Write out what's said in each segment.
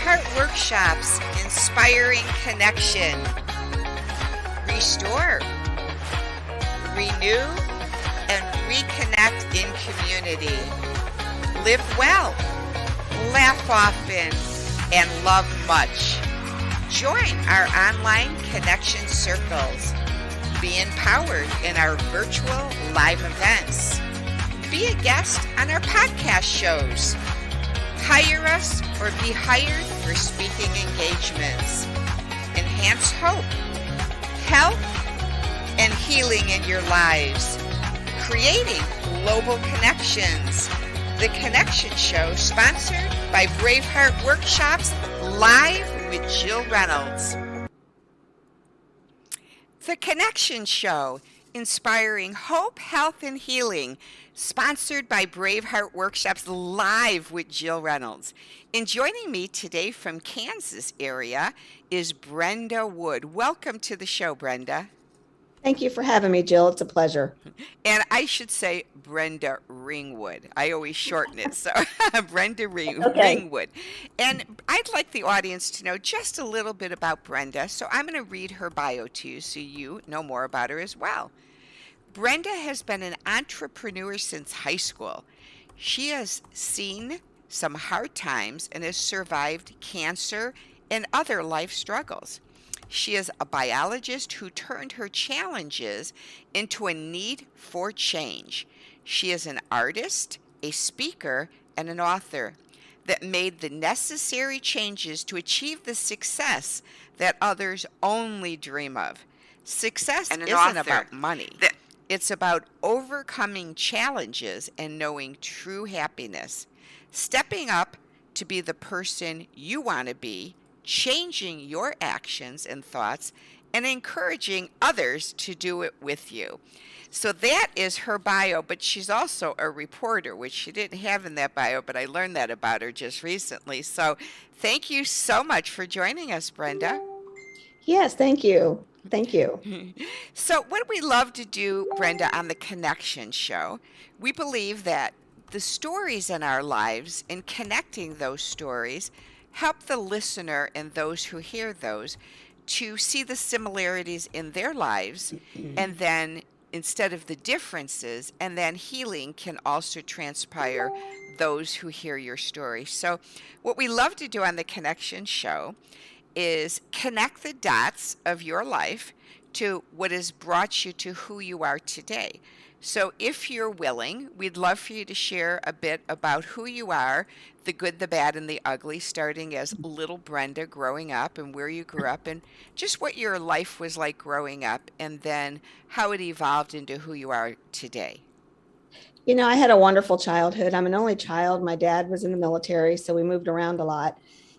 Heart Workshops, inspiring connection. Restore, renew, and reconnect in community. Live well, laugh often, and love much. Join our online connection circles. Be empowered in our virtual live events. Be a guest on our podcast shows. Hire us or be hired for speaking engagements. Enhance hope, health, and healing in your lives. Creating global connections. The Connection Show, sponsored by Braveheart Workshops, live with Jill Reynolds. The Connection Show, inspiring hope, health, and healing, sponsored by Braveheart Workshops, live with Jill Reynolds. And joining me today from Kansas area is Brenda Wood. Welcome to the show, Brenda. Thank you for having me, Jill. It's a pleasure. And I should say Brenda Ringwood. I always shorten it, so Brenda Ringwood. And I'd like the audience to know just a little bit about Brenda, so I'm going to read her bio to you so you know more about her as well. Brenda has been an entrepreneur since high school. She has seen some hard times and has survived cancer and other life struggles. She is a biologist who turned her challenges into a need for change. She is an artist, a speaker, and an author that made the necessary changes to achieve the success that others only dream of. Success isn't about money. It's about overcoming challenges and knowing true happiness. Stepping up to be the person you want to be, changing your actions and thoughts, and encouraging others to do it with you. So that is her bio, but she's also a reporter, which she didn't have in that bio, but I learned that about her just recently. So thank you so much for joining us, Brenda. Yes, thank you. Thank you. So what we love to do, Brenda, on the Connection Show, we believe that the stories in our lives and connecting those stories help the listener and those who hear those to see the similarities in their lives, and then instead of the differences, and then healing can also transpire those who hear your story. So what we love to do on the Connection Show is connect the dots of your life to what has brought you to who you are today. So if you're willing, we'd love for you to share a bit about who you are, the good, the bad, and the ugly, starting as little Brenda growing up and where you grew up and just what your life was like growing up, and then how it evolved into who you are today. You know, I had a wonderful childhood. I'm an only child. My dad was in the military, so we moved around a lot.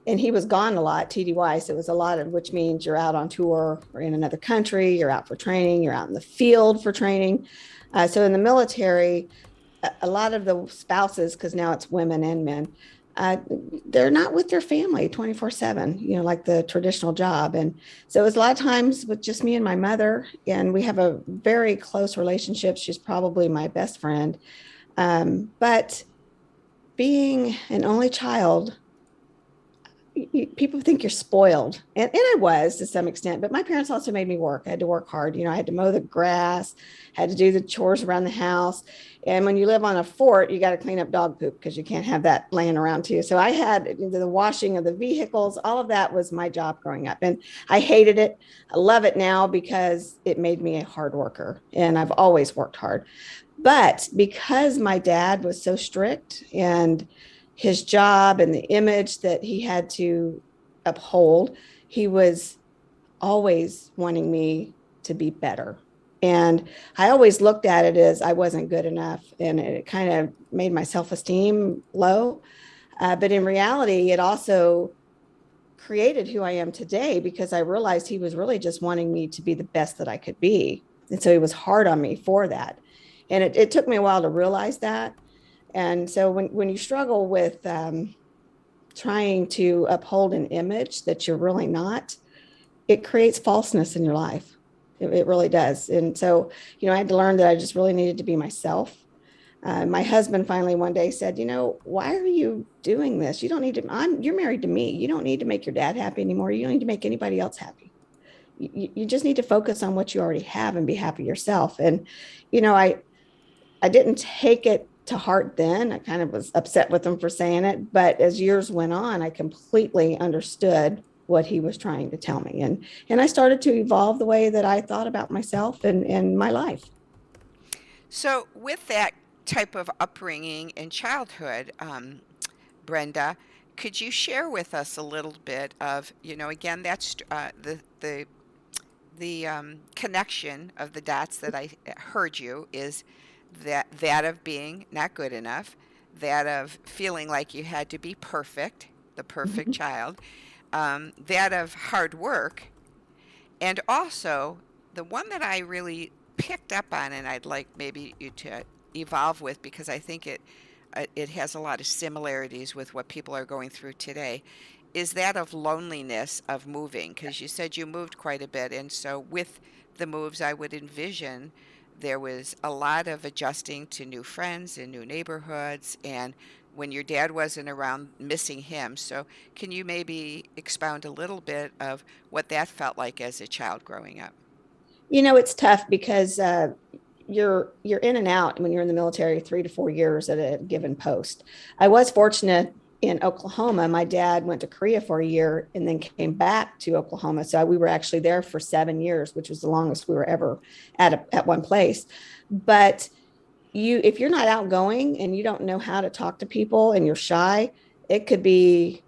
And he was gone a lot, TDY. So it was a lot of, which means you're out on tour or in another country, you're out for training, you're out in the field for training. So in the military, a lot of the spouses, because now it's women and men, they're not with their family 24/7, you know, like the traditional job. And so it was a lot of times with just me and my mother, and we have a very close relationship. She's probably my best friend. But being an only child, people think you're spoiled. And I was to some extent, but my parents also made me work. I had to work hard. You know, I had to mow the grass, had to do the chores around the house. And when you live on a fort, you got to clean up dog poop because you can't have that laying around too. So I had the washing of the vehicles. All of that was my job growing up. And I hated it. I love it now because it made me a hard worker. And I've always worked hard. But because my dad was so strict and his job and the image that he had to uphold, he was always wanting me to be better. And I always looked at it as I wasn't good enough, and it kind of made my self-esteem low. But in reality, it also created who I am today because I realized he was really just wanting me to be the best that I could be. And so he was hard on me for that. And it took me a while to realize that. And so when you struggle with trying to uphold an image that you're really not, it creates falseness in your life. It really does. And so, you know, I had to learn that I just really needed to be myself. My husband finally one day said, why are you doing this? You don't need to, you're married to me. You don't need to make your dad happy anymore. You don't need to make anybody else happy. You just need to focus on what you already have and be happy yourself. And, you know, I didn't take it to heart then. I kind of was upset with him for saying it. But as years went on, I completely understood what he was trying to tell me. And I started to evolve the way that I thought about myself and my life. So, with that type of upbringing and childhood, Brenda, could you share with us a little bit of, again, that's the connection of the dots that I heard you is that of being not good enough, that of feeling like you had to be perfect, the perfect Mhm. child, that of hard work, and also the one that I really picked up on, and I'd like maybe you to evolve with because I think it has a lot of similarities with what people are going through today, is that of loneliness of moving, because you said you moved quite a bit. And so with the moves, I would envision there was a lot of adjusting to new friends and new neighborhoods. And when your dad wasn't around, missing him. So can you maybe expound a little bit of what that felt like as a child growing up? It's tough because you're in and out when you're in the military 3 to 4 years at a given post. I was fortunate in Oklahoma. My dad went to Korea for a year and then came back to Oklahoma. So we were actually there for 7 years, which was the longest we were ever at one place. But if you're not outgoing and you don't know how to talk to people and you're shy, it could be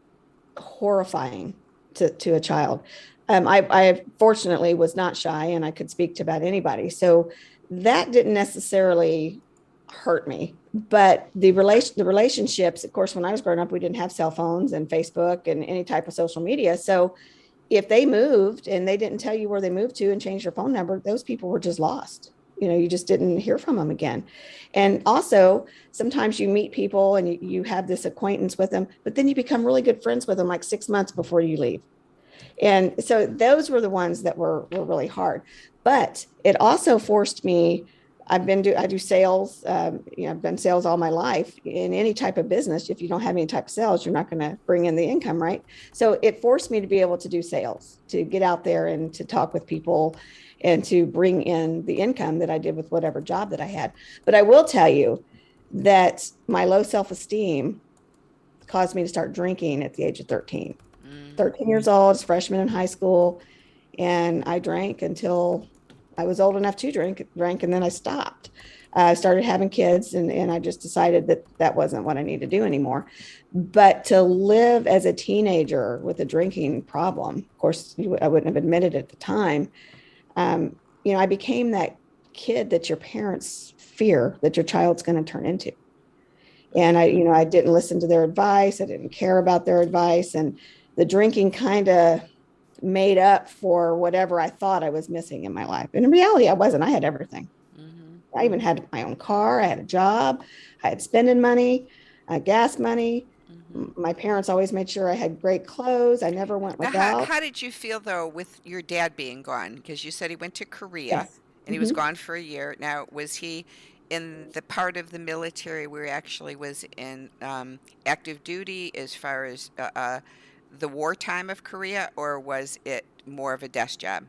horrifying to a child. I fortunately was not shy and I could speak to about anybody. So that didn't necessarily hurt me. But the relationships, of course, when I was growing up, we didn't have cell phones and Facebook and any type of social media. So if they moved and they didn't tell you where they moved to and changed their phone number, those people were just lost. You just didn't hear from them again. And also, sometimes you meet people and you have this acquaintance with them, but then you become really good friends with them like 6 months before you leave. And so those were the ones that were really hard. But it also forced me. I do sales. I've done sales all my life in any type of business. If you don't have any type of sales, you're not going to bring in the income, right? So it forced me to be able to do sales, to get out there and to talk with people and to bring in the income that I did with whatever job that I had. But I will tell you that my low self-esteem caused me to start drinking at the age of 13. Mm. 13 years old, as freshman in high school, and I drank until I was old enough to drank, and then I stopped. I started having kids, and I just decided that that wasn't what I need to do anymore. But to live as a teenager with a drinking problem, of course, I wouldn't have admitted at the time. Um, I became that kid that your parents fear that your child's going to turn into. And I didn't listen to their advice. I didn't care about their advice. And the drinking kind of made up for whatever I thought I was missing in my life. And in reality, I wasn't. I had everything. Mhm. I even had my own car. I had a job. I had spending money, gas money. Mhm. My parents always made sure I had great clothes. I never went Now, how without. how did you feel though with your dad being gone? Because you said he went to Korea Yes. and he was Mm-hmm. gone for a year. Now, was he in the part of the military where he actually was in active duty as far as the wartime of Korea, or was it more of a desk job?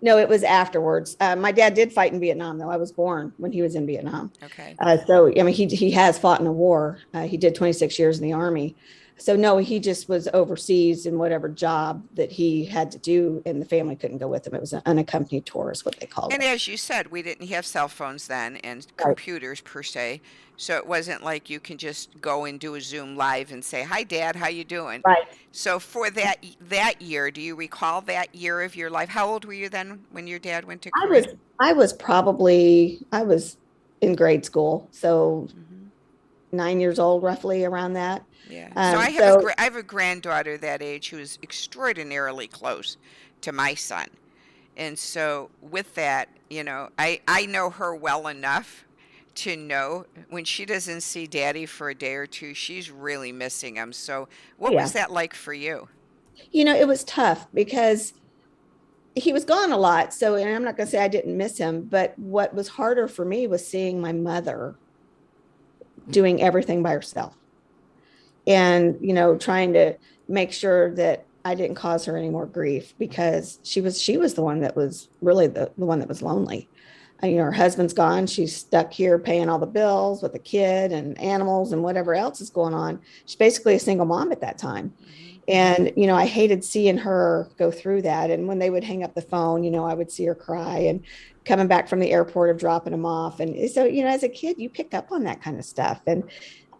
No, it was afterwards. My dad did fight in Vietnam, though. I was born when he was in Vietnam. Okay. So, I mean, he has fought in a war. He did 26 years in the army. So, no, he just was overseas in whatever job that he had to do, and the family couldn't go with him. It was an unaccompanied tour, is what they called And it. as you said, we didn't have cell phones then and Right. computers per se. So it wasn't like you can just go and do a Zoom live and say, "Hi Dad, how you doing?" Right. So for that year, do you recall that year of your life? How old were you then when your dad went to I was Korea? I was in grade school, so Hmm. 9 years old, roughly around that. Yeah. So Um, so I have a granddaughter that age who is extraordinarily close to my son. And so with that, I know her well enough to know when she doesn't see daddy for a day or two, she's really missing him. So what was yeah, that like for you? it was tough because he was gone a lot. So, and I'm not going to say I didn't miss him, but what was harder for me was seeing my mother doing everything by herself, and trying to make sure that I didn't cause her any more grief, because she was the one that was really the one that was lonely. Her husband's gone. She's stuck here paying all the bills with the kid and animals and whatever else is going on. She's basically a single mom at that time. Hmm. And, I hated seeing her go through that. And when they would hang up the phone, I would see her cry, and coming back from the airport of dropping them off. And so, as a kid, you pick up on that kind of stuff. And,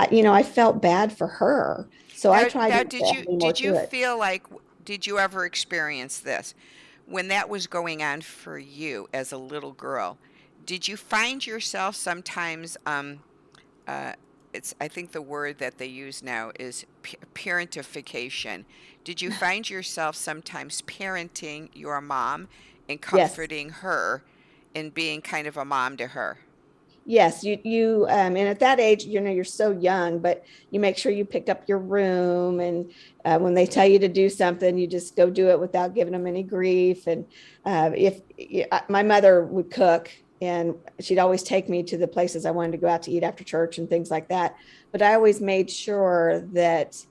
I felt bad for her. So I tried to Now, add more did to you it. feel like, did you ever experience this when that was going on for you as a little girl? Did you find yourself sometimes, uh, I think the word that they use now is parentification. Did you find yourself sometimes parenting your mom and Yes. comforting her and being kind of a mom to her? Yes, and at that age, you're so young, but you make sure you pick up your room, and when they tell you to do something, you just go do it without giving them any grief. And if my mother would cook, and she'd always take me to the places I wanted to go out to eat after church and things like that, but I always made sure that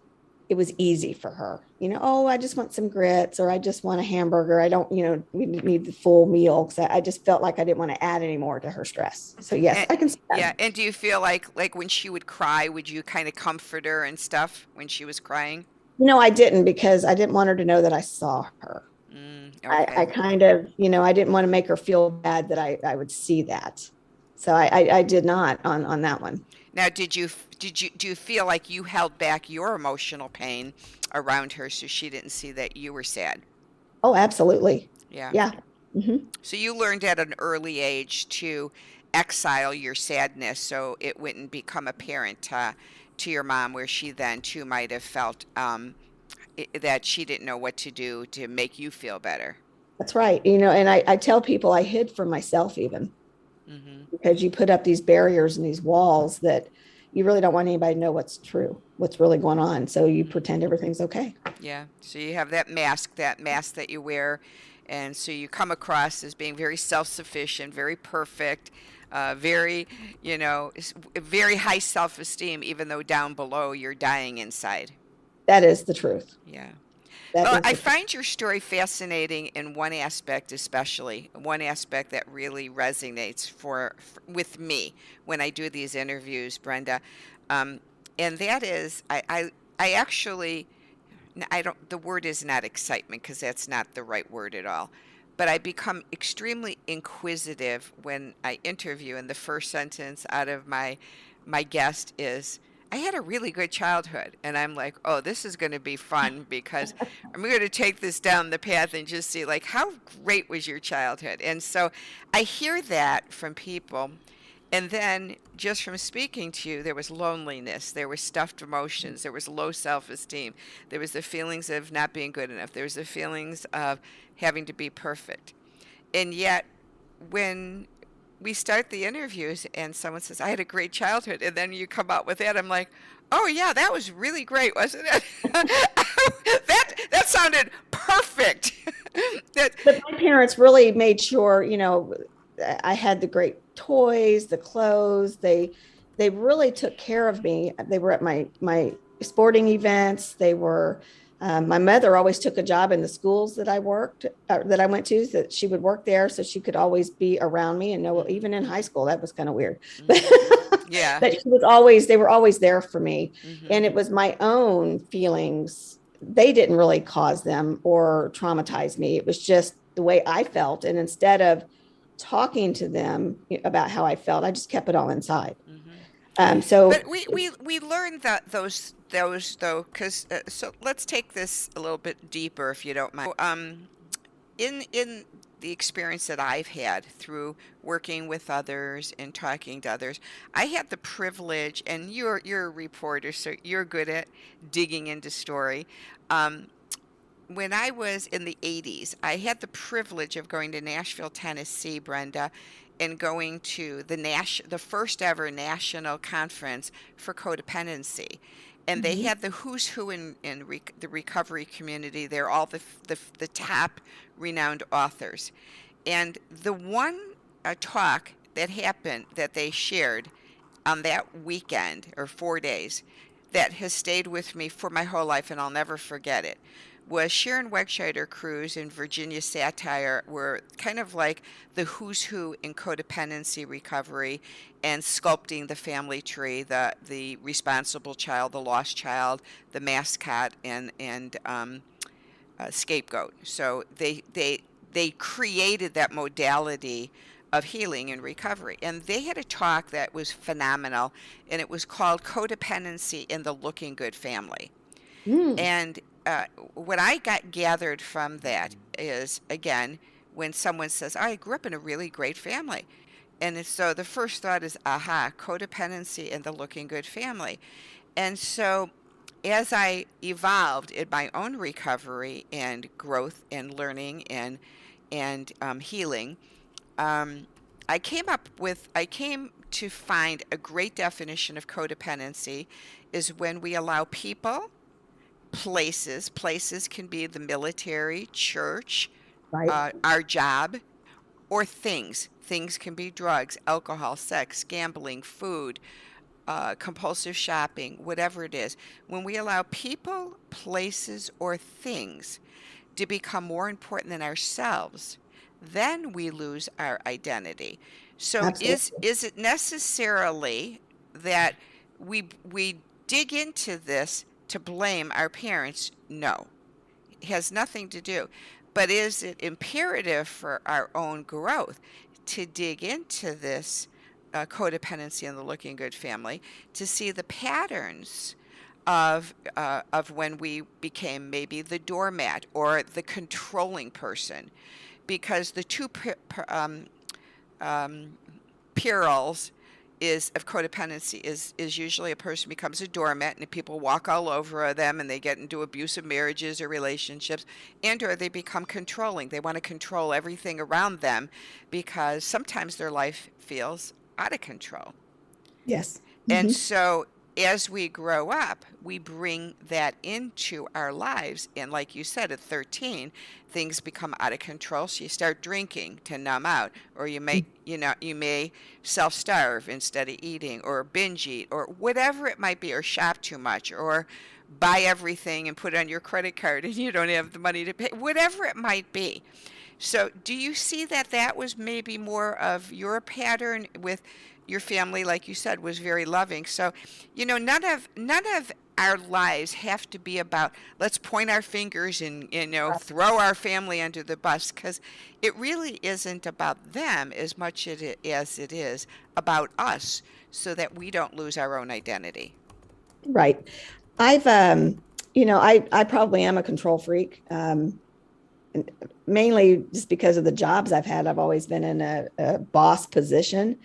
it was easy for her. Oh, I just want some grits, or I just want a hamburger. I don't, we need the full meal, because I just felt like I didn't want to add any more to her stress. So yes, And, I can see that. yeah, and do you feel like when she would cry, would you kind of comfort her and stuff when she was crying? I didn't, because I didn't want her to know that I saw her. Mm, I okay. kind of, I didn't want to make her feel bad that I would see that. So I did not on that one. Now, do you feel like you held back your emotional pain around her so she didn't see that you were sad? Oh, absolutely. Yeah. Yeah. Hmm. So you learned at an early age to exile your sadness so it wouldn't become apparent to your mom, where she then too might have felt that she didn't know what to do to make you feel better. That's right. And I tell people I hid from myself, even, Hmm. because you put up these barriers and these walls that you really don't want anybody to know what's true, what's really going on. So you pretend everything's okay. Yeah. So you have that mask that you wear, and so you come across as being very self-sufficient, very perfect, very, very high self-esteem, even though down below you're dying inside. That is the truth. Yeah. That Well, is I the truth. find your story fascinating in one aspect, especially one aspect that really resonates with me when I do these interviews, Brenda. Um, and that is, I actually, I don't, the word is not excitement, because that's not the right word at all. But I become extremely inquisitive when I interview, and the first sentence out of my guest is, I had a really good childhood. And I'm like, oh, this is going to be fun, because I'm going to take this down the path and just see, like, how great was your childhood? And so I hear that from people. And then just from speaking to you, there was loneliness, there was stuffed emotions, there was low self esteem, there was the feelings of not being good enough, there was the feelings of having to be perfect. And yet, when we start the interviews and someone says, I had a great childhood, and then you come out with that, I'm like, oh, yeah, that was really great, wasn't it? That sounded perfect. that, But my parents really made sure, I had the great toys, the clothes. They really took care of me. They were at my sporting events. They were. My mother always took a job in the schools that I went to, so that she would work there, so she could always be around me and know. Mhm, Even in high school, that was kind of weird, but mhm. Yeah. but she was always. They were always there for me, Hmm. and it was my own feelings. They didn't really cause them or traumatize me. It was just the way I felt, and instead of talking to them about how I felt, I just kept it all inside. Hmm. So But we learned that those though, because so let's take this a little bit deeper, if you don't mind. In the experience that I've had through working with others and talking to others, I had the privilege, and you're a reporter, so you're good at digging into story. Um, when I was in the 80s, I had the privilege of going to Nashville, Tennessee, Brenda, and going to the first ever national conference for codependency. And they mhm. had the who's who in the recovery community. They're all the top renowned authors. And the one talk that happened that they shared, on that weekend or 4 days that has stayed with me for my whole life, and I'll never forget it, was Sharon Wegscheider Cruz and Virginia Satire were kind of like the who's who in codependency recovery and sculpting the family tree, the responsible child, the lost child, the mascot, and scapegoat. So they created that modality of healing and recovery. And they had a talk that was phenomenal, and it was called Codependency in the Looking Good Family. Mm, And what I got gathered from that is, again, when someone says, I grew up in a really great family. And so the first thought is, aha, codependency in the looking good family. And so as I evolved in my own recovery and growth and learning and healing, um, I came to find a great definition of codependency is when we allow people, places can be the military, church, right. our job, or things. Things can be drugs, alcohol, sex, gambling, food, compulsive shopping, whatever it is. When we allow people, places, or things to become more important than ourselves, then we lose our identity. So Absolutely. is it necessarily that we dig into this to blame our parents? No. It has nothing to do. But is it imperative for our own growth to dig into this codependency in the looking good family to see the patterns of when we became maybe the doormat or the controlling person, because the two um, perils is of codependency is usually a person becomes a doormat and people walk all over them and they get into abusive marriages or relationships, and or they become controlling. They want to control everything around them because sometimes their life feels out of control. Yes. And Hmm. so as we grow up, we bring that into our lives. And like you said, at 13, things become out of control. So you start drinking to numb out, or you may self-starve instead of eating, or binge eat, or whatever it might be, or shop too much, or buy everything and put it on your credit card and you don't have the money to pay, whatever it might be. So, do you see that that was maybe more of your pattern with your family, like you said, was very loving? So, none of our lives have to be about let's point our fingers and throw our family under the bus, because it really isn't about them as much as it is about us, so that we don't lose our own identity. Right. I've, I probably am a control freak. And mainly just because of the jobs I've had. I've always been in a boss position.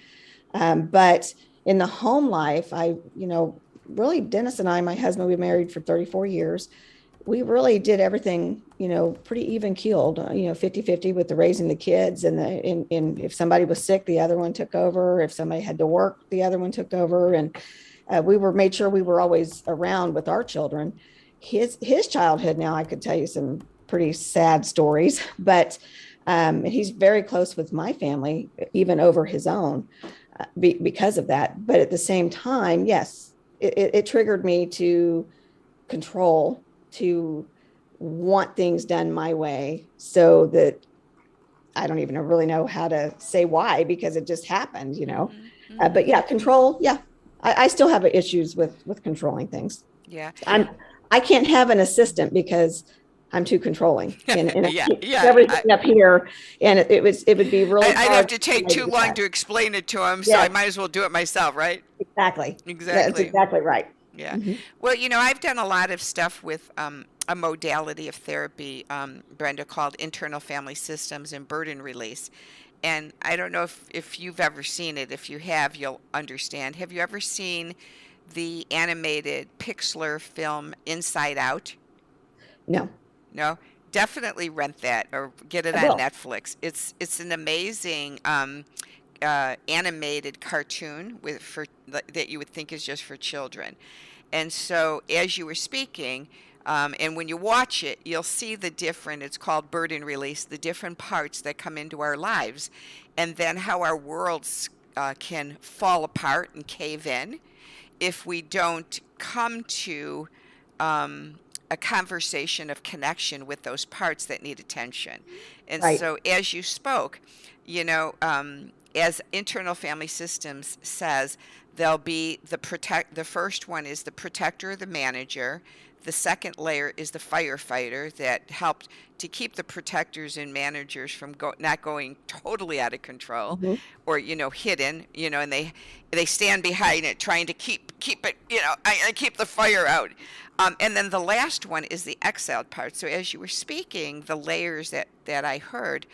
But in the home life, really Dennis and I, my husband, we married for 34 years. We really did everything, pretty even keeled, 50-50 with the raising the kids. And if somebody was sick, the other one took over. If somebody had to work, the other one took over. And we were made sure we were always around with our children. His childhood, now I could tell you some pretty sad stories, but he's very close with my family, even over his own, because of that. But at the same time, yes, it triggered me to control, to want things done my way, so that I don't even really know how to say why, because it just happened. Hmm. But Hmm. yeah, control. Yeah, I still have issues with controlling things. Yeah. I can't have an assistant because I'm too controlling, and I Yeah, keep yeah. everything up here, and it would be really I'd have hard to for take somebody to too do long that. to explain it to him, so I Yes, might as well do it myself, right? exactly. That's Exactly. exactly right. Yeah. Hmm. Well, I've done a lot of stuff with a modality of therapy, Brenda, called internal family systems and burden release. And I don't know if you've ever seen it. If you have, you'll understand. Have you ever seen the animated Pixar film Inside Out? No, No, definitely rent that or get it I on will. Netflix. It's an amazing animated cartoon that you would think is just for children. And so, as you were speaking, and when you watch it, you'll see the different. It's called burden release. The different parts that come into our lives, and then how our worlds. can fall apart and cave in if we don't come to a conversation of connection with those parts that need attention. And Right. so, as you spoke, as internal family systems says, there'll be the first one is the protector, the manager. The second layer is the firefighter that helped to keep the protectors and managers from not going totally out of control Mhm. or hidden, and they stand behind it trying to keep it, I keep the fire out. And then the last one is the exhaled part. So as you were speaking, the layers that I heard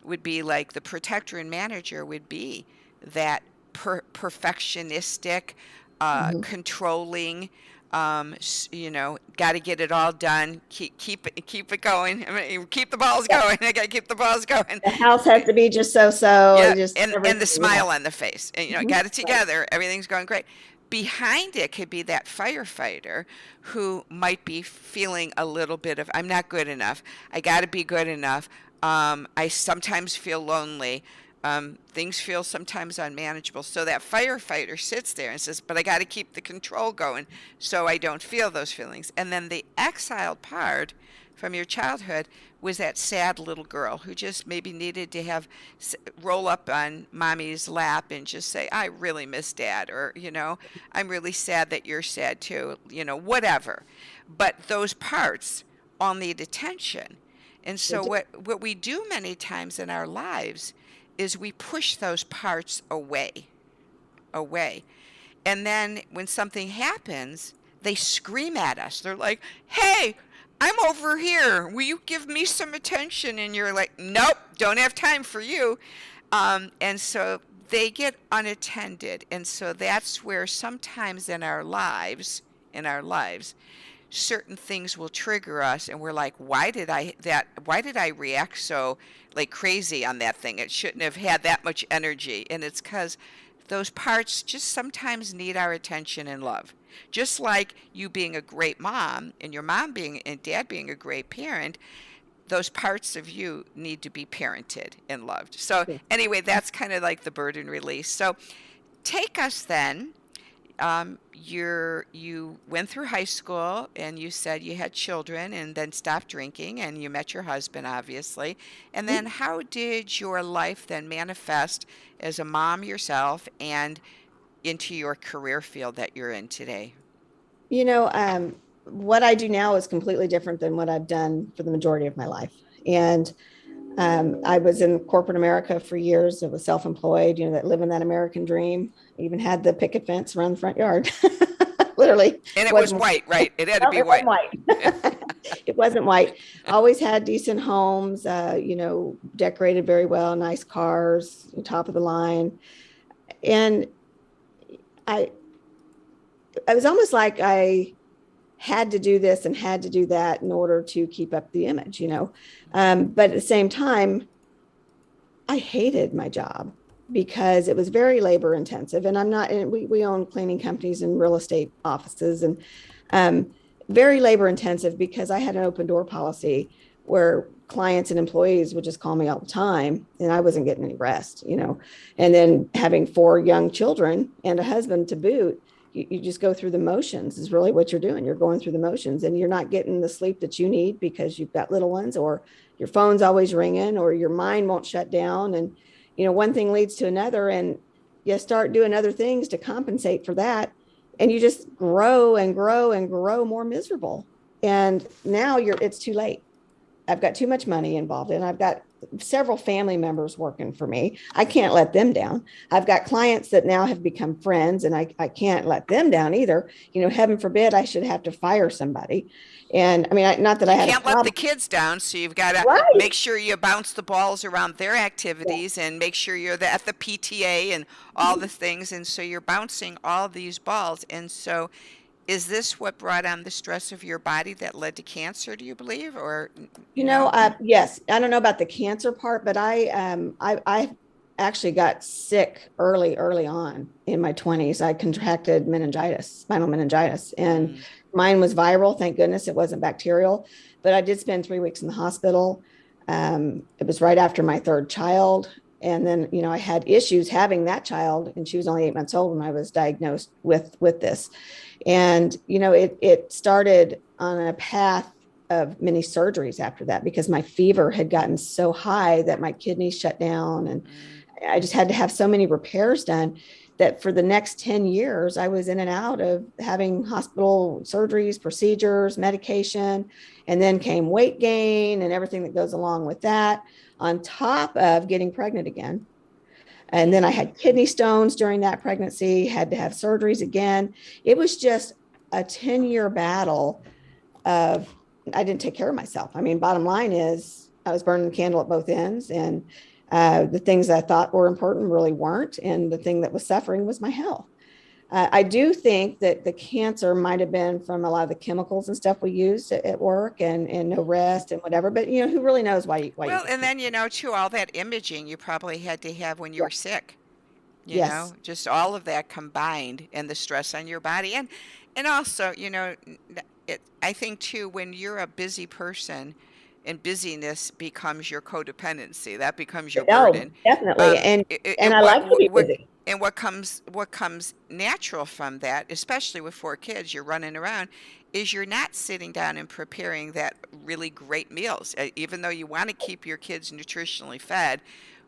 would be like the protector and manager would be that perfectionistic, Mhm. controlling, got to get it all done. Keep it going. I mean, keep the balls Yeah. going. I got to keep the balls going. The house has to be just so, Yeah, just and the everything. Yeah. smile on the face, and Mhm. got it Right. together. Everything's going great. Behind it could be that firefighter who might be feeling a little bit of I'm not good enough. I got to be good enough. I sometimes feel lonely. Things feel sometimes unmanageable. So that firefighter sits there and says, "But I got to keep the control going, so I don't feel those feelings." And then the exiled part from your childhood was that sad little girl who just maybe needed to have roll up on mommy's lap and just say, "I really miss dad," or "I'm really sad that you're sad too," whatever. But those parts all need attention. And They so do. what we do many times in our lives is we push those parts away. And then when something happens, they scream at us. They're like, "Hey, I'm over here. Will you give me some attention?" And you're like, "Nope, don't have time for you." And so they get unattended. And so that's where sometimes in our lives, certain things will trigger us and we're like, why did I react so like crazy on that thing? It shouldn't have had that much energy. And it's because those parts just sometimes need our attention and love. Just like you being a great mom and your mom being and dad being a great parent, those parts of you need to be parented and loved. So Yeah. anyway, that's kind of like the burden release. So take us then. You went through high school and you said you had children and then stopped drinking and you met your husband, obviously. And then how did your life then manifest as a mom yourself and into your career field that you're in today? You know, what I do now is completely different than what I've done for the majority of my life. And I was in corporate America for years. I was self-employed, that living that American dream. Even had the picket fence around the front yard. Literally, And it it was wasn't. white, right? It had to No, be it wasn't white. white. It wasn't white. Always had decent homes. Decorated very well, nice cars, top of the line, and I. It was almost like I had to do this and had to do that in order to keep up the image. But at the same time, I hated my job because it was very labor intensive. And I'm not, and we own cleaning companies and real estate offices and um, very labor intensive because I had an open door policy where clients and employees would just call me all the time and I wasn't getting any rest. And then having 4 young children and a husband to boot, you just go through the motions is really what you're doing. You're going through the motions and you're not getting the sleep that you need because you've got little ones or your phone's always ringing or your mind won't shut down. And, one thing leads to another and you start doing other things to compensate for that. And you just grow and grow and grow more miserable. And now it's too late. I've got too much money involved and I've got several family members working for me. I can't let them down. I've got clients that now have become friends and I can't let them down either. Heaven forbid I should have to fire somebody. And I mean, not that I You had a can't let the problem. kids down, so you've got to Right. make sure you bounce the balls around their Yeah. activities and make sure you're at the PTA and all the things. And so you're bouncing all these balls. And so is this what brought on the stress of your body that led to cancer, do you believe? Or, Yes, I don't know about the cancer part, but I actually got sick early on in my 20s. I contracted meningitis, spinal meningitis, and mm, mine was viral. Thank goodness it wasn't bacterial, but I did spend 3 weeks in the hospital. It was right after my third child. And then, I had issues having that child, and she was only 8 months old when I was diagnosed with this. And, it started on a path of many surgeries after that, because my fever had gotten so high that my kidneys shut down, and Mm. I just had to have so many repairs done that for the next 10 years, I was in and out of having hospital surgeries, procedures, medication, and then came weight gain and everything that goes along with that, on top of getting pregnant again. And then I Mm. had kidney stones during that pregnancy, had to have surgeries again. It was just a 10-year battle of, I didn't take care of myself. I mean, bottom line is I was burning the candle at both ends, and the things that I thought were important really weren't. And the thing that was suffering was my health. I do think that the cancer might have been from a lot of the chemicals and stuff we used at work, and no rest and whatever. But who really knows why you Well, get and cancer? then, too, all that imaging you probably had to have when you Yeah. were sick, Yes. just all of that combined and the stress on your body. And also, I think too, when you're a busy person and busyness becomes your codependency, that becomes your Oh, burden. definitely. Um, And i- and and I what like to be what busy. and what comes natural from that, especially with 4 kids, you're running around, is you're not sitting down and preparing that really great meals. Even though you want to keep your kids nutritionally fed,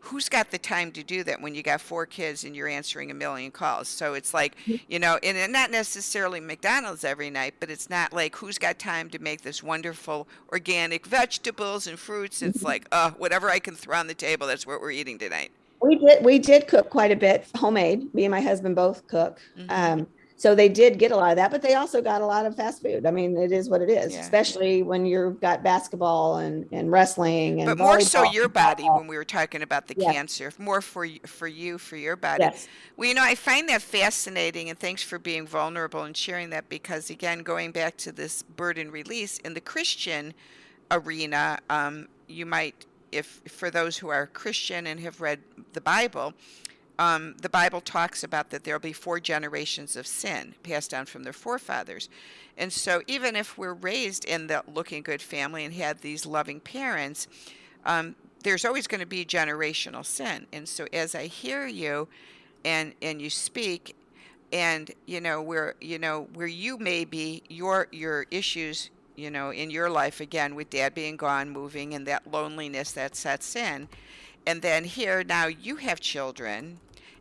who's got the time to do that when you got 4 kids and you're answering a million calls? So it's like, and not necessarily McDonald's every night, but it's not like who's got time to make this wonderful organic vegetables and fruits. It's like, whatever I can throw on the table, that's what we're eating tonight. We did cook quite a bit homemade. Me and my husband both cook. Hmm. So they did get a lot of that, but they also got a lot of fast food. I mean, it is what it is, Yeah. especially when you've got basketball and wrestling and But more so volleyball your and body softball. when we were talking about the Yes, cancer, more for you, for your body. yes. Well, I find that fascinating, and thanks for being vulnerable and sharing that, because again, going back to this burden release in the Christian arena, you might, if for those who are Christian and have read the Bible, the Bible talks about that there'll be 4 generations of sin passed down from their forefathers. And so, even if we're raised in the looking good family and had these loving parents, um, there's always going to be generational sin. And so, as I hear you and you speak, and where you may be your issues, in your life, again with dad being gone, moving, and that loneliness that sets in, and then here now you have children,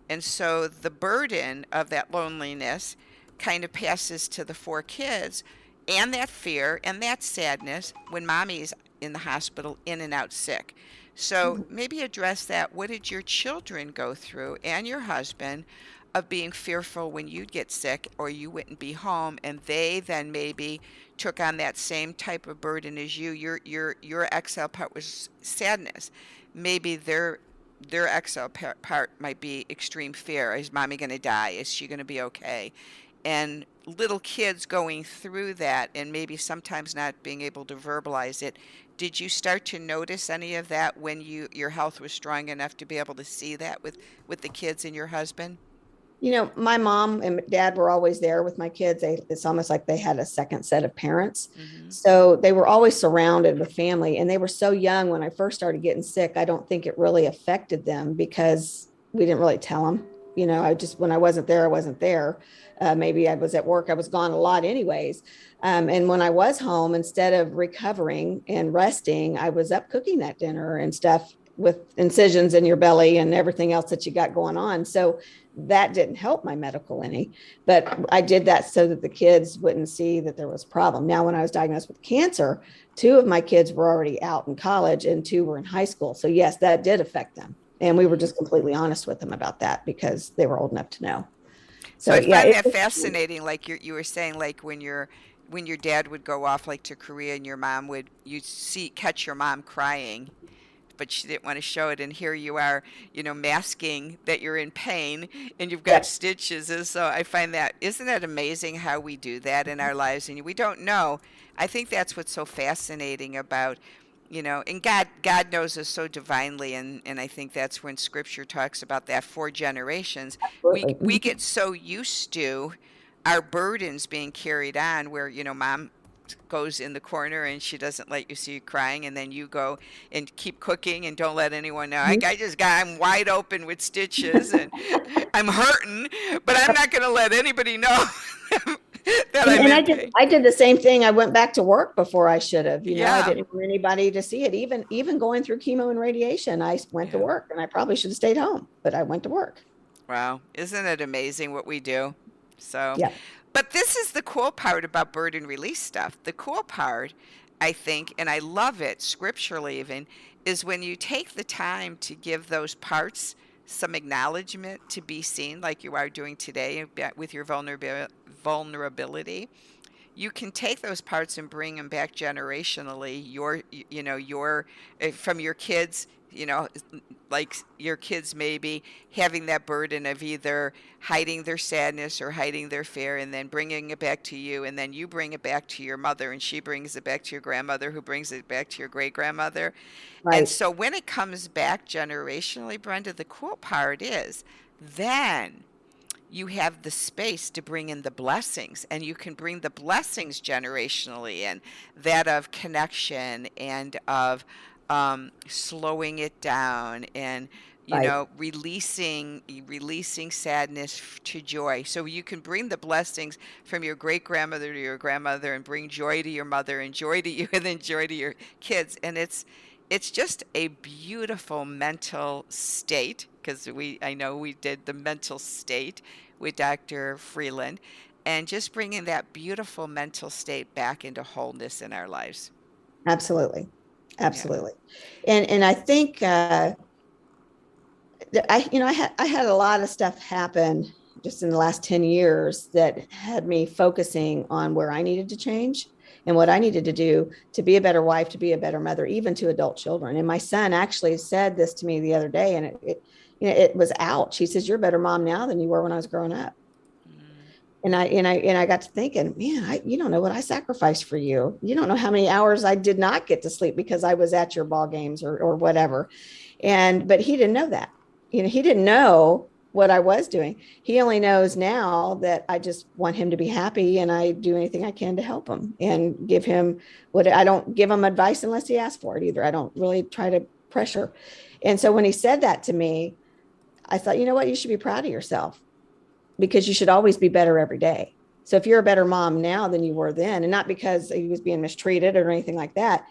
and so the burden of that loneliness kind of passes to the 4 kids, and that fear and that sadness when mommy's in the hospital, in and out sick. So maybe address that. What did your children go through, and your husband, of being fearful when you'd get sick or you wouldn't be home, and they then maybe took on that same type of burden as you. Your exhale part was sadness. Maybe their exhale part might be extreme fear. Is mommy going to die? Is she going to be okay? And little kids going through that and maybe sometimes not being able to verbalize it. Did you start to notice any of that when your health was strong enough to be able to see that with the kids and your husband? My mom and dad were always there with my kids. It's almost like they had a second set of parents. Hmm. So they were always surrounded with family, and they were so young when I first started getting sick. I don't think it really affected them because we didn't really tell them. I just, when I wasn't there, I wasn't there. Maybe I was at work, I was gone a lot anyways. And when I was home, instead of recovering and resting, I was up cooking that dinner and stuff, with incisions in your belly and everything else that you got going on. So that didn't help my medical any, but I did that so that the kids wouldn't see that there was a problem. Now, when I was diagnosed with cancer, 2 of my kids were already out in college and 2 were in high school. So yes, that did affect them. And we were Hmm. just completely honest with them about that because they were old enough to know. So So I yeah, find it that was, fascinating. Like you were saying, like when your dad would go off like to Korea, and your mom would, you see catch your mom crying, but she didn't want to show it, and here you are, masking that you're in pain and you've got yes. stitches. And so I find that, isn't that amazing how we do that in our lives and we don't know. I think that's what's so fascinating about, and God knows us so divinely, and I think that's when scripture talks about that 4 generations. We Absolutely. get so used to our burdens being carried on, where mom goes in the corner and she doesn't let you see you crying, and then you go and keep cooking and don't let anyone know. I'm wide open with stitches and I'm hurting, but I'm not going to let anybody know that I'm And in pain. I did the same thing. I went back to work before I should have. I Yeah. didn't want anybody to see it. Even going through chemo and radiation, I went to Yeah. work, and I probably should have stayed home, but I went to work. Wow. Isn't it amazing what we do? So, Yeah, but this is the cool part about burden release stuff. The cool part, I think, and I love it scripturally even, is when you take the time to give those parts some acknowledgement to be seen, like you are doing today with your vulnerability. You can take those parts and bring them back generationally. Your from your kids, like your kids maybe having that burden of either hiding their sadness or hiding their fear, and then bringing it back to you, and then you bring it back to your mother, and she brings it back to your grandmother, who brings it back to your great grandmother. And right, so when it comes back generationally, Brenda, the cool part is then you have the space to bring in the blessings, and you can bring the blessings generationally in, that of connection and of slowing it down, and right. releasing sadness to joy. So you can bring the blessings from your great grandmother to your grandmother, and bring joy to your mother, and joy to you, and then joy to your kids. And it's just a beautiful mental state, because I know we did the mental state with Dr. Freeland, and just bringing that beautiful mental state back into wholeness in our lives. Absolutely, Yeah. absolutely. And I think I had a lot of stuff happen just in the last 10 years that had me focusing on where I needed to change and what I needed to do to be a better wife, to be a better mother, even to adult children. And my son actually said this to me the other day, and it was ouch. He says, "You're a better mom now than you were when I was growing up." Mm. And I got to thinking, man, you don't know what I sacrificed for you. You don't know how many hours I did not get to sleep because I was at your ball games or whatever. But he didn't know that. He didn't know what I was doing. He only knows now that I just want him to be happy, and I do anything I can to help him and give him what I don't give him advice unless he asks for it either. I don't really try to pressure. And so when he said that to me, I thought, you know what, you should be proud of yourself, because you should always be better every day. So if you're a better mom now than you were then, and not because he was being mistreated or anything like that,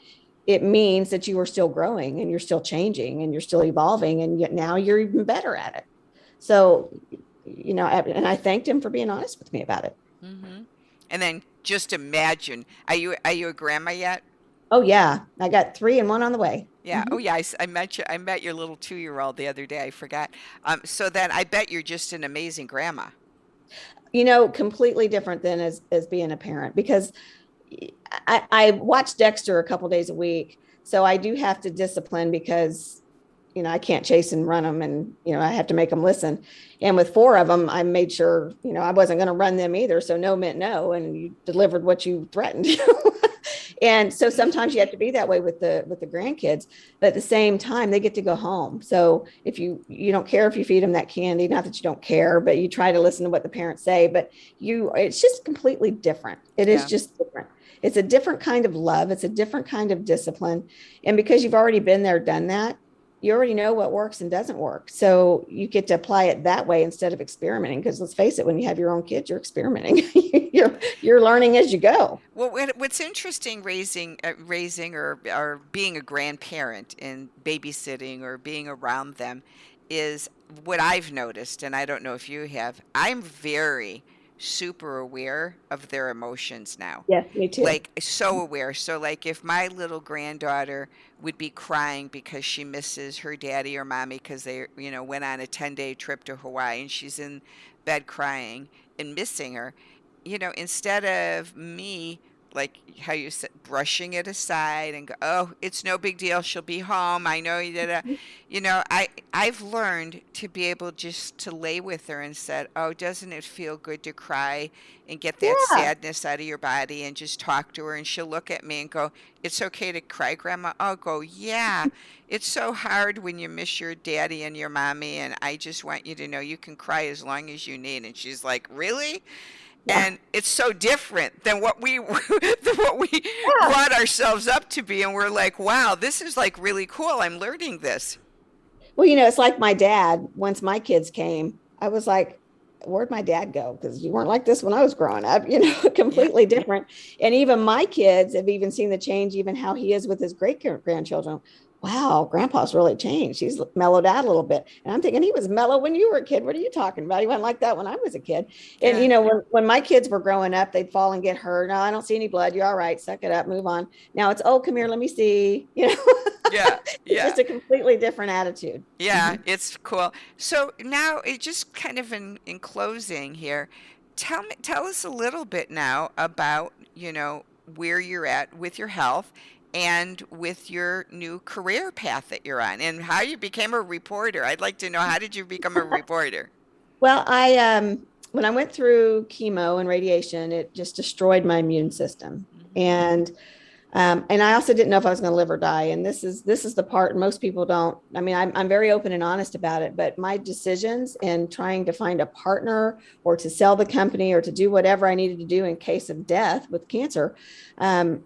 it means that you are still growing and you're still changing and you're still evolving, and yet now you're even better at it. So, and I thanked him for being honest with me about it. Hmm. And then just imagine, are you a grandma yet? Oh yeah, I got 3 and 1 on the way. Yeah. Mm-hmm. Oh, yeah. I met you. I met your little 2-year-old the other day. I forgot. So then I bet you're just an amazing grandma. Completely different than as being a parent, because I watch Dexter a couple days a week. So I do have to discipline, because I can't chase and run them, and I have to make them listen. And with 4 of them, I made sure I wasn't going to run them either. So no meant no, and you delivered what you threatened. And so sometimes you have to be that way with the grandkids, but at the same time they get to go home. So if you don't care if you feed them that candy, not that you don't care, but you try to listen to what the parents say. But it's just completely different. It is Yeah. just different. It's a different kind of love. It's a different kind of discipline. And because you've already been there, done that, you already know what works and doesn't work. So you get to apply it that way instead of experimenting. Because let's face it, when you have your own kids, you're experimenting. you're learning as you go. Well, what's interesting raising or being a grandparent and babysitting or being around them is what I've noticed, and I don't know if you have. I'm very super aware of their emotions now. Yes, me too. Like so aware. So like if my little granddaughter would be crying because she misses her daddy or mommy because they, went on a 10-day trip to Hawaii, and she's in bed crying and missing her, instead of me, like how you said, brushing it aside and go, oh, it's no big deal. She'll be home. I know you did a, I've learned to be able just to lay with her and said, oh, doesn't it feel good to cry and get that Yeah. sadness out of your body, and just talk to her, and she'll look at me and go, it's okay to cry, Grandma. I'll go, yeah, it's so hard when you miss your daddy and your mommy, and I just want you to know you can cry as long as you need. And she's like, really? Yeah. and it's so different than what we than what we Yeah. brought ourselves up to be, and we're like, wow, this is like really cool. I'm learning this. Well, it's like my dad, once my kids came, I was like, where'd my dad go? Because you weren't like this when I was growing up, Yeah. completely different. And even my kids have even seen the change, even how he is with his great grandchildren. Wow, grandpa's really changed. He's mellowed out a little bit. And I'm thinking he was mellow when you were a kid. What are you talking about? He wasn't like that when I was a kid. And, Yeah. when my kids were growing up, they'd fall and get hurt. No, I don't see any blood. You're all right. Suck it up. Move on. Now it's, oh, come here. Let me see. Yeah. It's Yeah. just a completely different attitude. Yeah, Mhm. it's cool. So now it just kind of in closing here, tell us a little bit now about, where you're at with your health and with your new career path that you're on and how you became a reporter. I'd like to know, how did you become a reporter? Well, when I went through chemo and radiation, it just destroyed my immune system. Mhm. And I also didn't know if I was going to live or die. And this is the part most people don't. I mean, I'm very open and honest about it, but my decisions in trying to find a partner or to sell the company or to do whatever I needed to do in case of death with cancer,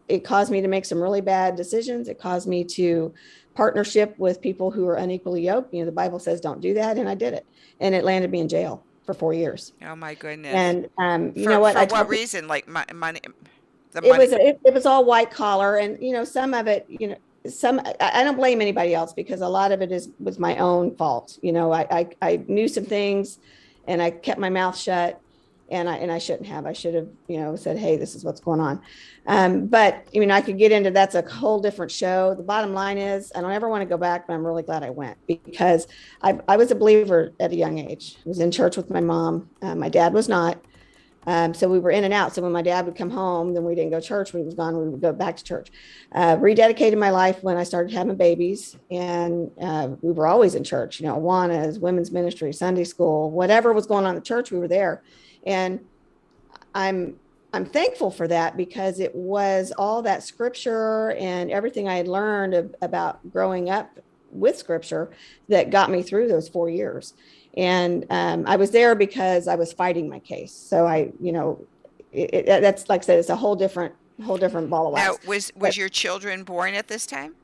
it caused me to make some really bad decisions. It caused me to partnership with people who are unequally yoked. The Bible says don't do that, and I did it, and it landed me in jail for 4 years. Oh my goodness. And you know For what? for I what told reason? Like money, the it money. was it was all white collar, and some of it, some I don't blame anybody else, because a lot of it was my own fault. I knew some things, and I kept my mouth shut, and I shouldn't have. I should have, said, hey, this is what's going on. But I could get into, that's a whole different show. The bottom line is, I don't ever want to go back, but I'm really glad I went, because I was a believer at a young age. I was in church with my mom. My dad was not. So we were in and out. So when my dad would come home, then we didn't go to church. When he was gone, we would go back to church. Rededicated my life when I started having babies. And we were always in church, Awanas, women's ministry, Sunday school, whatever was going on in the church, we were there. And I'm thankful for that, because it was all that scripture and everything I had learned about growing up with scripture that got me through those 4 years. And I was there because I was fighting my case. So that's, like I said, it's a whole different ball of Now, wax. was But your children born at this time?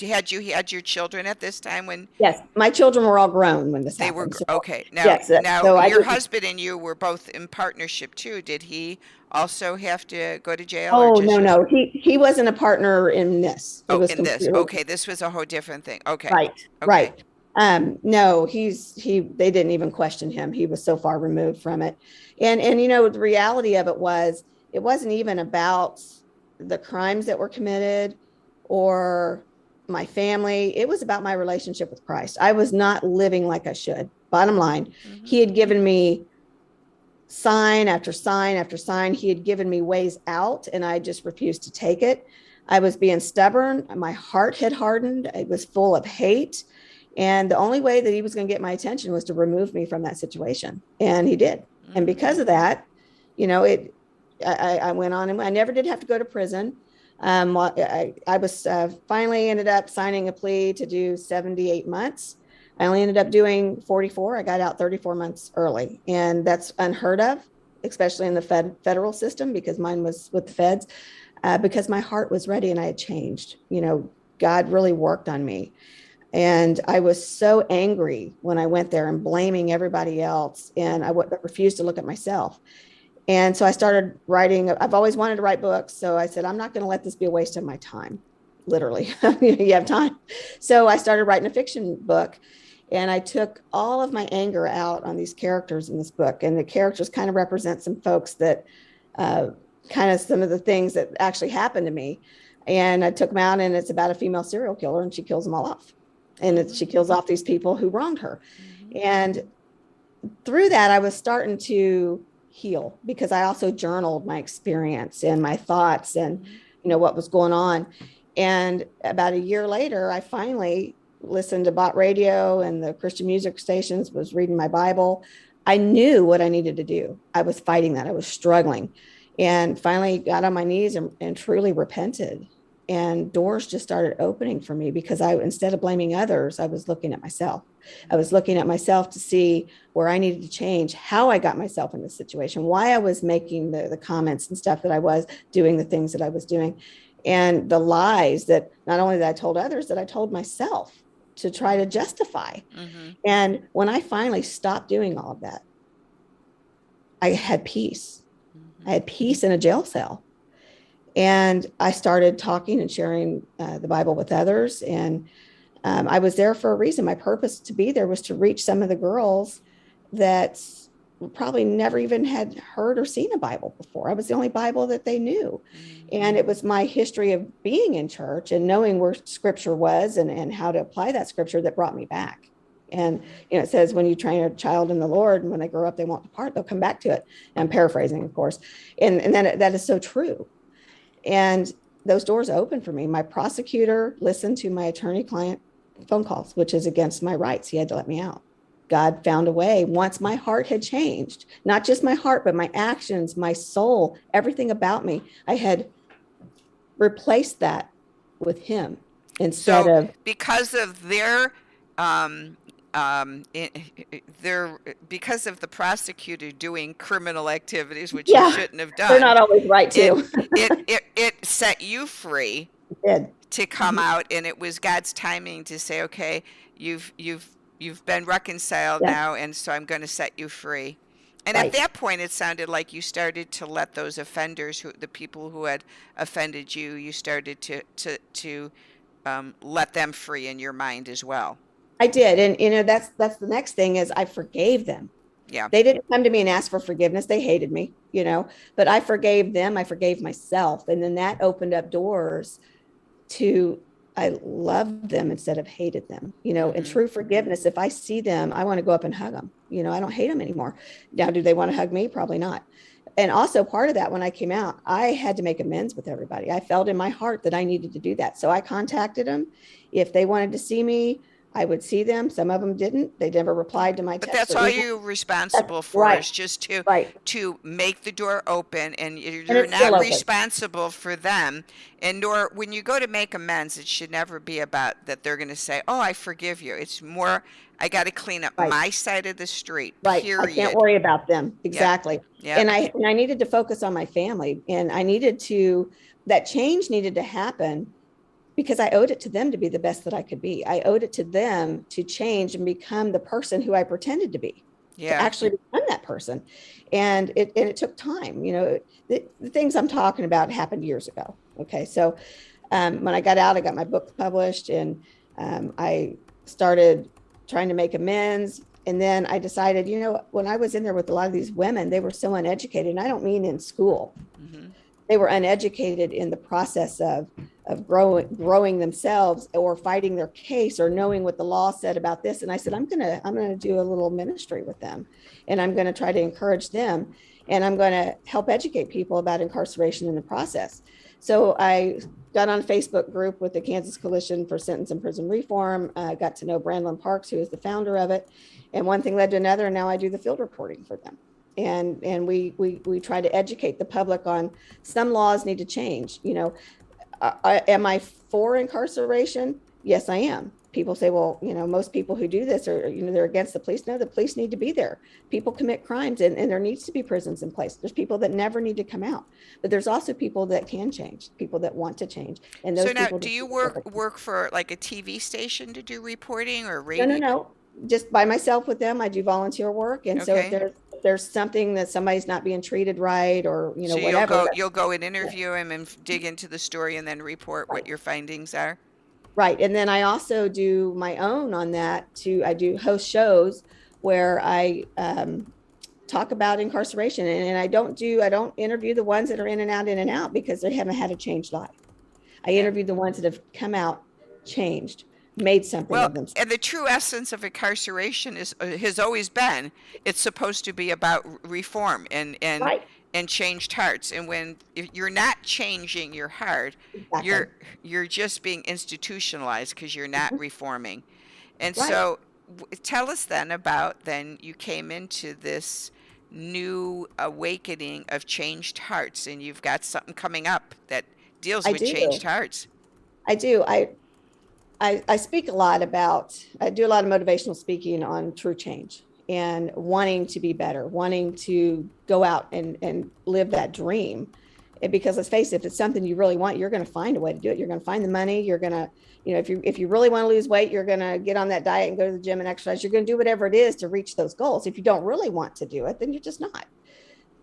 Had you had your children at this time when yes, my children were all grown when this they were happened. So okay? Now, yes, now so I your didn't. husband and you were both in partnership too. Did he also have to go to jail or Oh, just no, yours? no, he wasn't a partner in this. It Oh, was in this. completely. Okay, this was a whole different thing. Okay. Right, Okay. right. No, they didn't even question him. He was so far removed from it. And the reality of it was, it wasn't even about the crimes that were committed or my family. It was about my relationship with Christ. I was not living like I should. Bottom line, Hmm. he had given me sign after sign after sign. He had given me ways out, and I just refused to take it. I was being stubborn. My heart had hardened. It was full of hate. And the only way that he was going to get my attention was to remove me from that situation. And he did. And Hmm. because of that, I went on, and I never did have to go to prison. I was finally ended up signing a plea to do 78 months. I only ended up doing 44. I got out 34 months early, and that's unheard of, especially in the federal system, because mine was with the feds, because my heart was ready and I had changed. God really worked on me. And I was so angry when I went there and blaming everybody else. And I refused to look at myself. And so I started writing. I've always wanted to write books. So I said, I'm not going to let this be a waste of my time. Literally, you have time. So I started writing a fiction book, and I took all of my anger out on these characters in this book. And the characters kind of represent some folks that, kind of some of the things that actually happened to me. And I took them out, and it's about a female serial killer, and she kills them all off. And Hmm. she kills off these people who wronged her. Hmm. And through that, I was starting to heal, because I also journaled my experience and my thoughts and, Hmm. what was going on. And about a year later, I finally listened to bot radio and the Christian music stations, was reading my Bible. I knew what I needed to do. I was fighting that. I was struggling, and finally got on my knees and truly repented. and doors just started opening for me because instead of blaming others, I was looking at myself. I was looking at myself to see where I needed to change, how I got myself in this situation, why I was making the comments and stuff that I was doing, the things that I was doing, and the lies that not only that I told others, that I told myself to try to justify. Mm-hmm. And when I finally stopped doing all of that, I had peace. I had peace in a jail cell. And I started talking and sharing the Bible with others. And I was there for a reason. My purpose to be there was to reach some of the girls that probably never even had heard or seen a Bible before. I was the only Bible that they knew. And it was my history of being in church and knowing where scripture was and how to apply that scripture that brought me back. And, it says when you train a child in the Lord, and when they grow up, they won't depart, they'll come back to it. And I'm paraphrasing, of course. And then that is so true. And those doors opened for me. My prosecutor listened to my attorney-client phone calls, which is against my rights. He had to let me out. God found a way once my heart had changed, not just my heart, but my actions, my soul, everything about me. I had replaced that with him instead of. Because of um, because of the prosecutor doing criminal activities, which he shouldn't have They're done, not always right too. it set you free to come out, and it was God's timing to say, okay, you've been reconciled now, and so I'm going to set you free. And at that point, it sounded like you started to let those offenders, the people who had offended you, you started to let them free in your mind as well. I did. And, that's the next thing is I forgave them. Yeah. They didn't come to me and ask for forgiveness. They hated me, but I forgave them. I forgave myself. And then that opened up doors I loved them instead of hated them, and true forgiveness. If I see them, I want to go up and hug them. I don't hate them anymore. Now, do they want to hug me? Probably not. And also part of that, when I came out, I had to make amends with everybody. I felt in my heart that I needed to do that. So I contacted them. If they wanted to see me, I would see them. Some of them didn't. They never replied to my text. But that's all you're responsible for, is just to make the door open, and you're not responsible for them. And nor when you go to make amends, it should never be about that they're going to say, "Oh, I forgive you." It's more, I got to clean up my side of the street. Period. I can't worry about them. Exactly. Yep. And I needed to focus on my family, and that change needed to happen, because I owed it to them to be the best that I could be. I owed it to them to change and become the person who I pretended to be, to actually become that person. And it took time. The things I'm talking about happened years ago. Okay. So when I got out, I got my book published, and I started trying to make amends. And then I decided, when I was in there with a lot of these women, they were so uneducated. And I don't mean in school. Mm-hmm. They were uneducated in the process of growing themselves, or fighting their case, or knowing what the law said about this. And I said, I'm gonna do a little ministry with them, and I'm gonna try to encourage them, and I'm gonna help educate people about incarceration in the process. So I got on a Facebook group with the Kansas Coalition for Sentence and Prison Reform. Got to know Brandon Parks, who is the founder of it, and one thing led to another, and now I do the field reporting for them. And we try to educate the public on some laws need to change. Am I for incarceration? Yes, I am. People say, well, most people who do this are, they're against the police. No, the police need to be there. People commit crimes, and there needs to be prisons in place. There's people that never need to come out, but there's also people that can change, people that want to change. And those. So now, do you work for like a TV station to do reporting, or radio? No. Just by myself with them. I do volunteer work. And so if there's something that somebody's not being treated right, or, so whatever. You'll go and interview him and dig into the story, and then report what your findings are. Right. And then I also do my own on that I do host shows where I talk about incarceration, and I don't interview the ones that are in and out because they haven't had a changed life. I interview the ones that have come out, changed, made something of themselves. And the true essence of incarceration has always been, it's supposed to be about reform and changed hearts. And if you're not changing your heart, you're just being institutionalized, because you're not reforming. And so tell us then about, you came into this new awakening of changed hearts, and you've got something coming up that deals with changed hearts. I do. I speak a lot about, I do a lot of motivational speaking on true change and wanting to be better, wanting to go out and live that dream. And because let's face it, if it's something you really want, you're going to find a way to do it. You're going to find the money. You're going to, if you really want to lose weight, you're going to get on that diet and go to the gym and exercise. You're going to do whatever it is to reach those goals. If you don't really want to do it, then you're just not.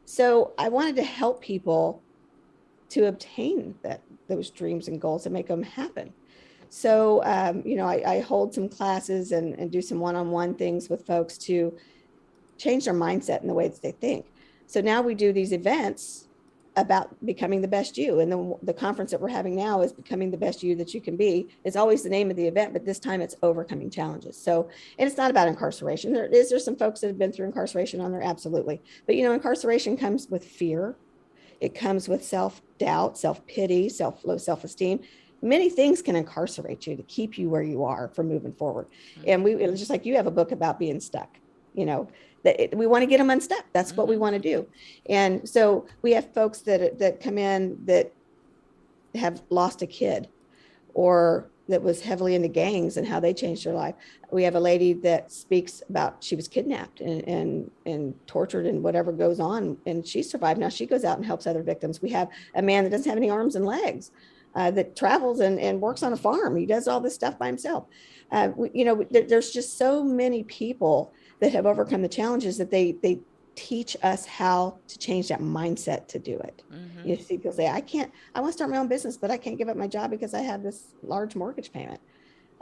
So I wanted to help people to obtain those dreams and goals and make them happen. So, I hold some classes and do some one-on-one things with folks to change their mindset and the way that they think. So now we do these events about becoming the best you. And the conference that we're having now is becoming the best you that you can be. It's always the name of the event, but this time it's overcoming challenges. So, and it's not about incarceration. There's some folks that have been through incarceration on there, absolutely. But, incarceration comes with fear. It comes with self-doubt, self-pity, low self-esteem. Many things can incarcerate you to keep you where you are from moving forward. And just like you have a book about being stuck, that we want to get them unstuck. That's what we want to do. And so we have folks that come in that have lost a kid or that was heavily into gangs and how they changed their life. We have a lady that speaks about she was kidnapped and tortured and whatever goes on, and she survived. Now she goes out and helps other victims. We have a man that doesn't have any arms and legs that travels and works on a farm. He does all this stuff by himself. There's just so many people that have overcome the challenges that they teach us how to change that mindset to do it. Mm-hmm. You see people say, I want to start my own business, but I can't give up my job because I have this large mortgage payment.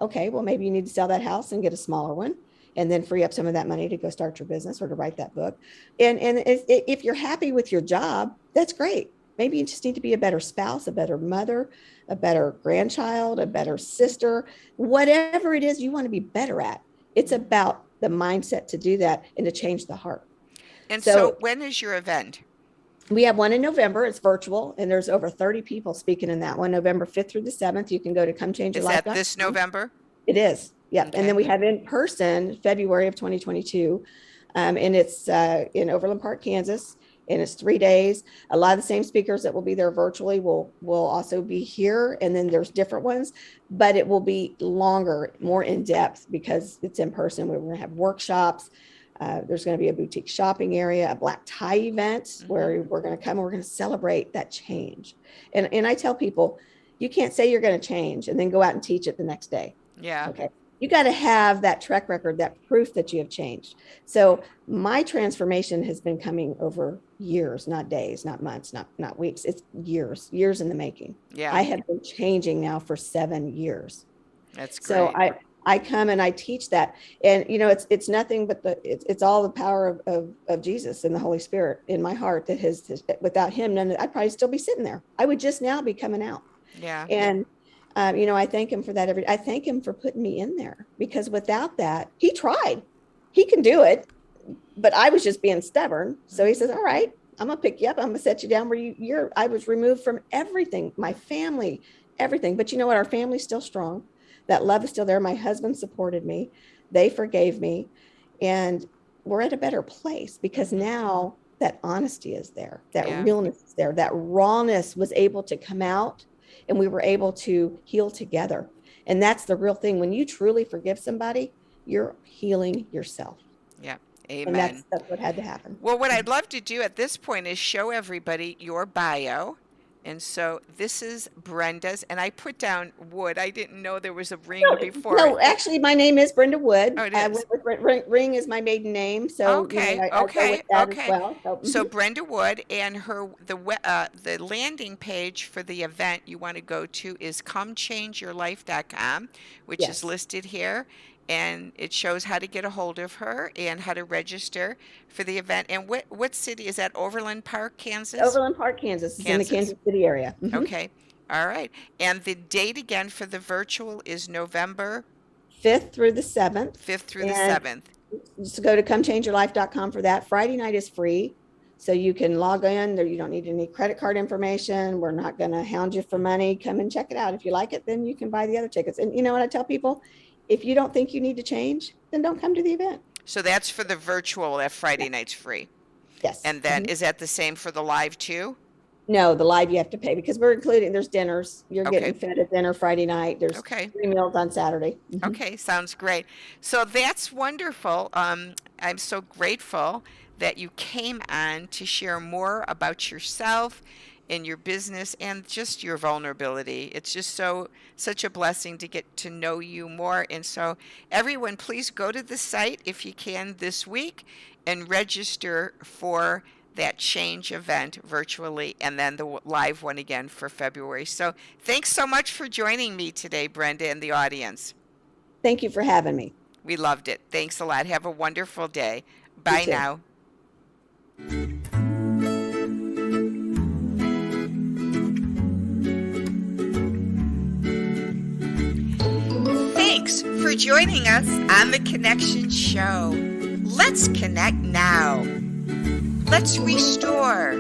Okay, well, maybe you need to sell that house and get a smaller one and then free up some of that money to go start your business or to write that book. And if you're happy with your job, that's great. Maybe you just need to be a better spouse, a better mother, a better grandchild, a better sister, whatever it is you want to be better at. It's about the mindset to do that and to change the heart. And so when is your event? We have one in November. It's virtual, and there's over 30 people speaking in that one, November 5th through the 7th. You can go to comechangeyourlife.com. Is that this November? It is. Yep. Okay. And then we have in person February of 2022. And it's in Overland Park, Kansas. And it's 3 days. A lot of the same speakers that will be there virtually will also be here. And then there's different ones, but it will be longer, more in depth because it's in person. We're going to have workshops. There's going to be a boutique shopping area, a black tie event where we're going to come and we're going to celebrate that change. And I tell people, you can't say you're going to change and then go out and teach it the next day. Yeah. Okay. You got to have that track record, that proof that you have changed. So my transformation has been coming over years, not days, not months, not weeks. It's years in the making. Yeah. I have been changing now for 7 years. That's great. So I come and I teach that. And, it's nothing but it's all the power of Jesus and the Holy Spirit in my heart that has without him, I'd probably still be sitting there. I would just now be coming out. Yeah. And I thank him for that I thank him for putting me in there because without that, he tried. He can do it, but I was just being stubborn. So he says, all right, I'm going to pick you up. I'm going to set you down where I was removed from everything, my family, everything. But you know what? Our family's still strong. That love is still there. My husband supported me. They forgave me. And we're at a better place because now that honesty is there. That realness is there. That rawness was able to come out. And we were able to heal together. And that's the real thing. When you truly forgive somebody, you're healing yourself. Yeah. Amen. And that's what had to happen. Well, what I'd love to do at this point is show everybody your bio. And so this is Brenda's, and I put down Wood. I didn't know there was a ring before. No, actually, my name is Brenda Wood. Oh, it is. Ring is my maiden name, so okay, I go with that as well. So Brenda Wood, and the landing page for the event you want to go to is comechangeyourlife.com, which is listed here. And it shows how to get a hold of her and how to register for the event. And what city is that? Overland Park, Kansas? Overland Park, Kansas. It's in the Kansas City area. Mm-hmm. Okay. All right. And the date again for the virtual is November 5th through the 7th. 5th through the 7th. Just go to comechangeyourlife.com for that. Friday night is free. So you can log in there. You don't need any credit card information. We're not going to hound you for money. Come and check it out. If you like it, then you can buy the other tickets. And you know what I tell people? If you don't think you need to change, then don't come to the event. So that's for the virtual. That Friday night's free. Yes. And then is that the same for the live too? No, the live you have to pay because we're including, there's dinners. You're Okay. getting fed at dinner Friday night. There's Okay. 3 meals on Saturday. Mhm. Okay, sounds great. So that's wonderful. I'm so grateful that you came on to share more about yourself and your business and just your vulnerability. It's just such a blessing to get to know you more. And so everyone, please go to the site if you can this week and register for that change event virtually and then the live one again for February. So thanks so much for joining me today, Brenda, and the audience. Thank you for having me. We loved it. Thanks a lot. Have a wonderful day. You Bye too. now. Thanks for joining us on The Connection Show. Let's connect now. Let's restore,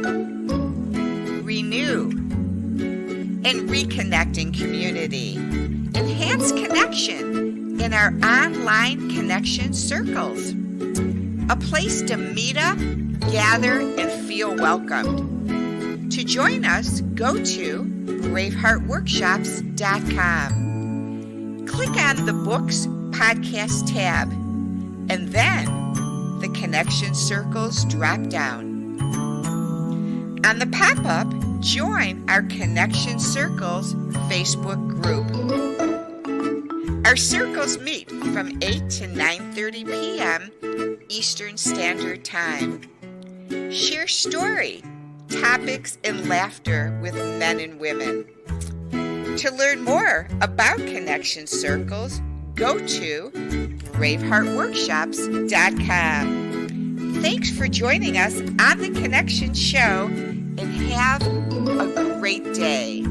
renew, and reconnect in community. Enhance connection in our online connection circles. A place to meet up, gather, and feel welcomed. To join us, go to braveheartworkshops.com. Click on the Books Podcast tab, and then the Connection Circles drop down. On the pop-up, join our Connection Circles Facebook group. Our circles meet from 8 to 9:30 p.m. Eastern Standard Time. Share story, topics, and laughter with men and women. To learn more about Connection Circles, go to braveheartworkshops.com. Thanks for joining us on The Connection Show and have a great day.